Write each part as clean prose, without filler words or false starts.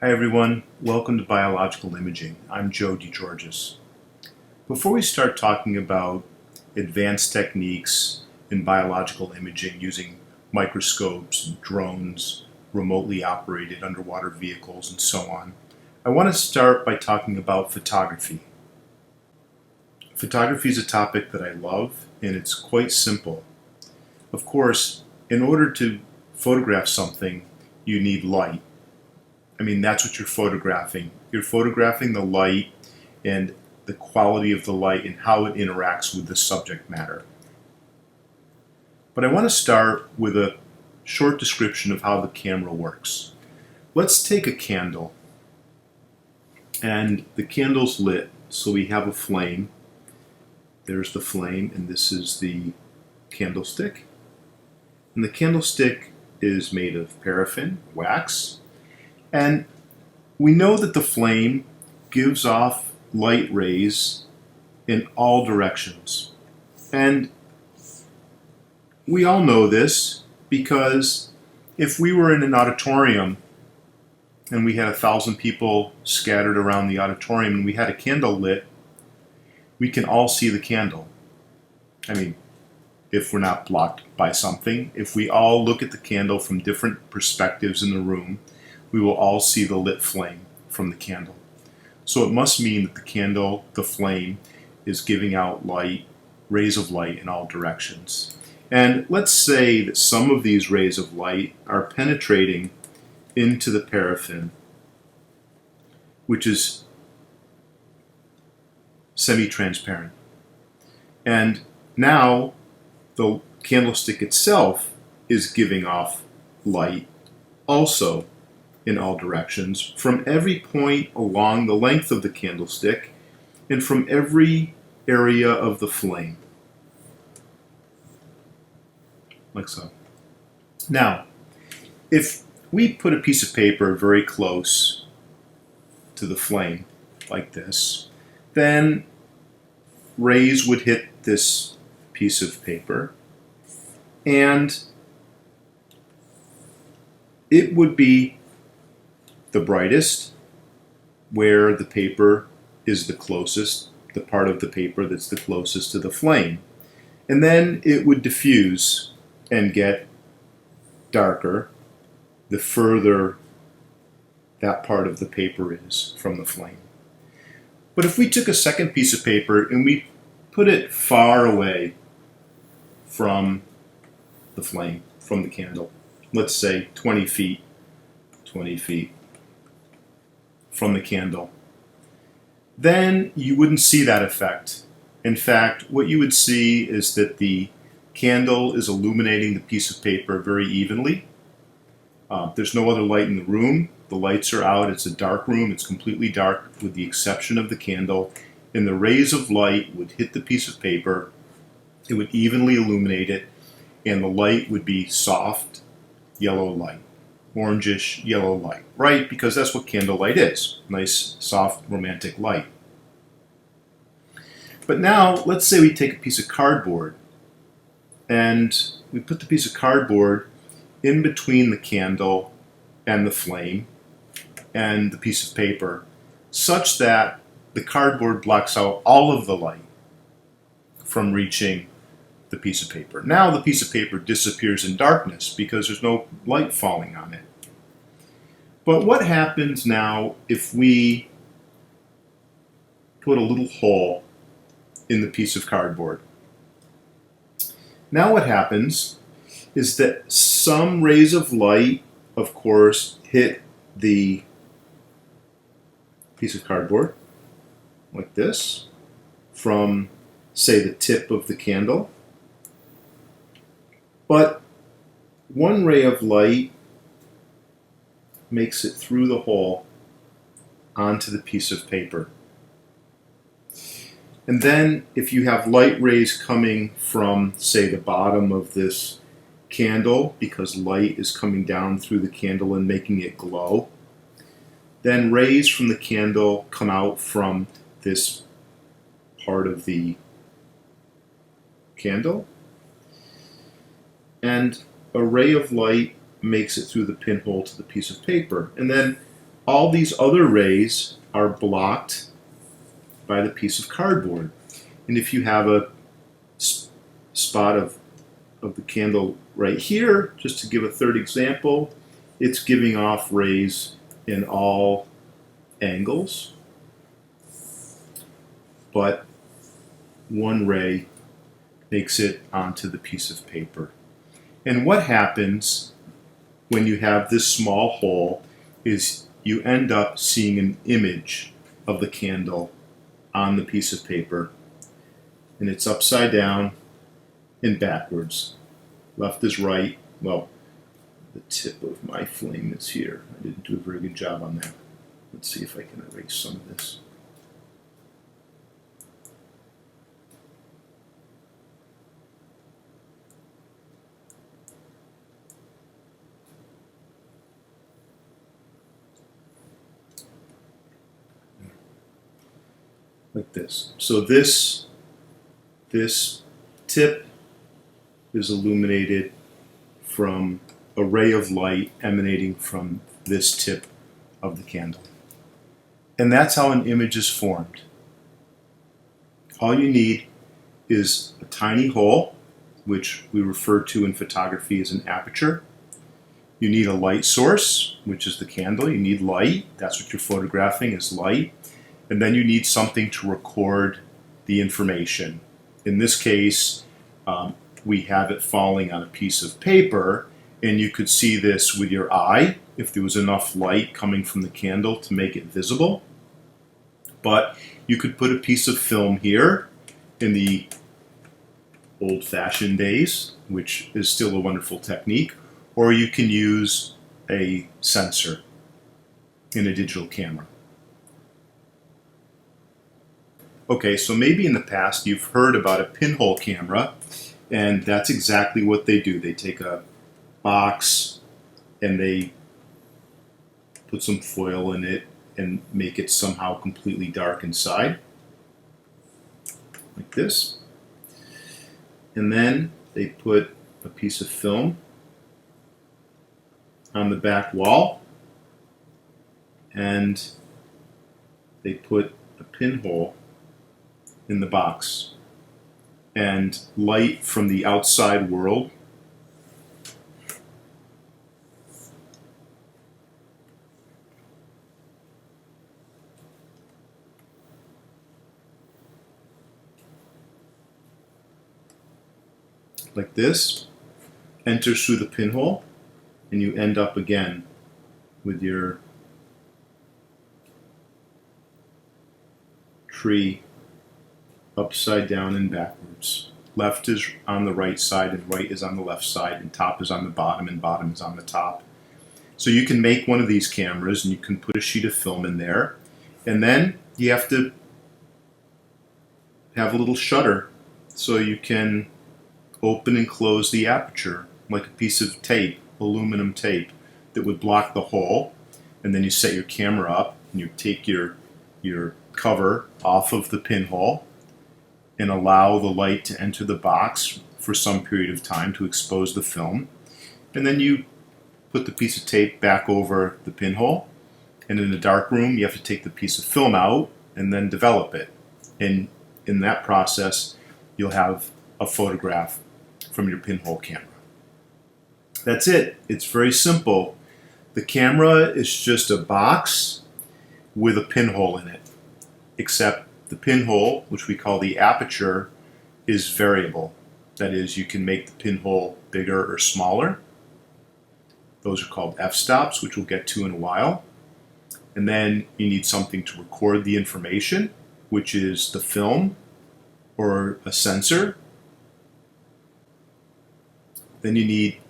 Hi everyone, welcome to Biological Imaging. I'm Joe DeGeorgis. Before we start talking about advanced techniques in biological imaging using microscopes, drones, remotely operated underwater vehicles, and so on, I want to start by talking about photography. Photography is a topic that I love, and it's quite simple. Of course, in order to photograph something, you need light. That's what you're photographing. You're photographing the light and the quality of the light and how it interacts with the subject matter. But I want to start with a short description of how the camera works. Let's take a candle, and the candle's lit, so we have a flame. There's the flame, and this is the candlestick. And the candlestick is made of paraffin, wax, and we know that the flame gives off light rays in all directions. And we all know this because if we were in an auditorium and we had 1,000 people scattered around the auditorium and we had a candle lit, we can all see the candle. If we're not blocked by something, if we all look at the candle from different perspectives in the room, we will all see the lit flame from the candle. So it must mean that the candle, the flame, is giving out light, rays of light in all directions. And let's say that some of these rays of light are penetrating into the paraffin, which is semi-transparent. And now the candlestick itself is giving off light also in all directions from every point along the length of the candlestick and from every area of the flame, like so. Now, if we put a piece of paper very close to the flame, like this, then rays would hit this piece of paper, and it would be the brightest where the paper is the closest, the part of the paper that's the closest to the flame. And then it would diffuse and get darker the further that part of the paper is from the flame. But if we took a second piece of paper and we put it far away from the flame, from the candle, let's say 20 feet from the candle, then you wouldn't see that effect. In fact, what you would see is that the candle is illuminating the piece of paper very evenly. There's no other light in the room. The lights are out. It's a dark room. It's completely dark with the exception of the candle. And the rays of light would hit the piece of paper. It would evenly illuminate it, and the light would be soft yellow light. Orangish yellow light, right? Because that's what candlelight is. Nice, soft, romantic light. But now, let's say we take a piece of cardboard and we put the piece of cardboard in between the candle and the flame and the piece of paper, such that the cardboard blocks out all of the light from reaching the piece of paper. Now the piece of paper disappears in darkness because there's no light falling on it. But what happens now if we put a little hole in the piece of cardboard? Now what happens is that some rays of light, of course, hit the piece of cardboard, like this, from, say, the tip of the candle. But one ray of light makes it through the hole onto the piece of paper. And then if you have light rays coming from, say, the bottom of this candle, because light is coming down through the candle and making it glow, then rays from the candle come out from this part of the candle, and a ray of light makes it through the pinhole to the piece of paper. And then all these other rays are blocked by the piece of cardboard. And if you have a spot of the candle right here, just to give a third example, it's giving off rays in all angles, but one ray makes it onto the piece of paper. And what happens when you have this small hole is you end up seeing an image of the candle on the piece of paper, and it's upside down and backwards. Left is right. Well, the tip of my flame is here. I didn't do a very good job on that. Let's see if I can erase some of this. Like this. So this tip is illuminated from a ray of light emanating from this tip of the candle. And that's how an image is formed. All you need is a tiny hole, which we refer to in photography as an aperture. You need a light source, which is the candle. You need light. That's what you're photographing, is light. And then you need something to record the information. In this case, we have it falling on a piece of paper, and you could see this with your eye if there was enough light coming from the candle to make it visible. But you could put a piece of film here in the old-fashioned days, which is still a wonderful technique, or you can use a sensor in a digital camera. Okay, so maybe in the past you've heard about a pinhole camera, and that's exactly what they do. They take a box and they put some foil in it and make it somehow completely dark inside, like this. And then they put a piece of film on the back wall, and they put a pinhole in the box, and light from the outside world like this enters through the pinhole, and you end up again with your tree upside down and backwards. Left is on the right side and right is on the left side, and top is on the bottom and bottom is on the top. So you can make one of these cameras and you can put a sheet of film in there, and then you have to have a little shutter so you can open and close the aperture like a piece of tape, aluminum tape, that would block the hole. And then you set your camera up and you take your cover off of the pinhole and allow the light to enter the box for some period of time to expose the film. And then you put the piece of tape back over the pinhole, and in a dark room you have to take the piece of film out and then develop it. And in that process you'll have a photograph from your pinhole camera. That's it. It's very simple. The camera is just a box with a pinhole in it, except the pinhole, which we call the aperture, is variable. That is, you can make the pinhole bigger or smaller. Those are called f-stops, which we'll get to in a while. And then you need something to record the information, which is the film or a sensor. Then you need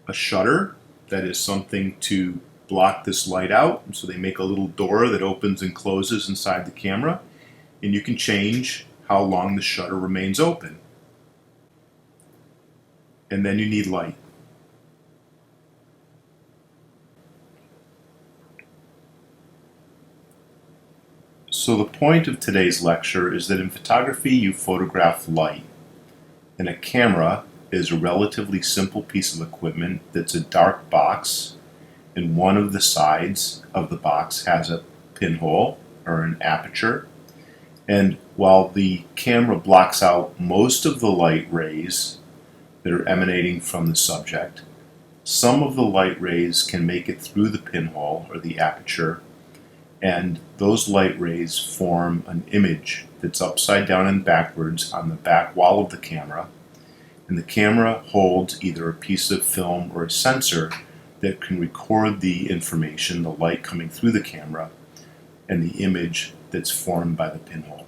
a shutter, that is something to block this light out. So they make a little door that opens and closes inside the camera, and you can change how long the shutter remains open. And then you need light. So the point of today's lecture is that in photography you photograph light, and a camera is a relatively simple piece of equipment that's a dark box and one of the sides of the box has a pinhole or an aperture. And while the camera blocks out most of the light rays that are emanating from the subject, some of the light rays can make it through the pinhole or the aperture, and those light rays form an image that's upside down and backwards on the back wall of the camera. And the camera holds either a piece of film or a sensor that can record the information, the light coming through the camera, and the image that's formed by the pinhole.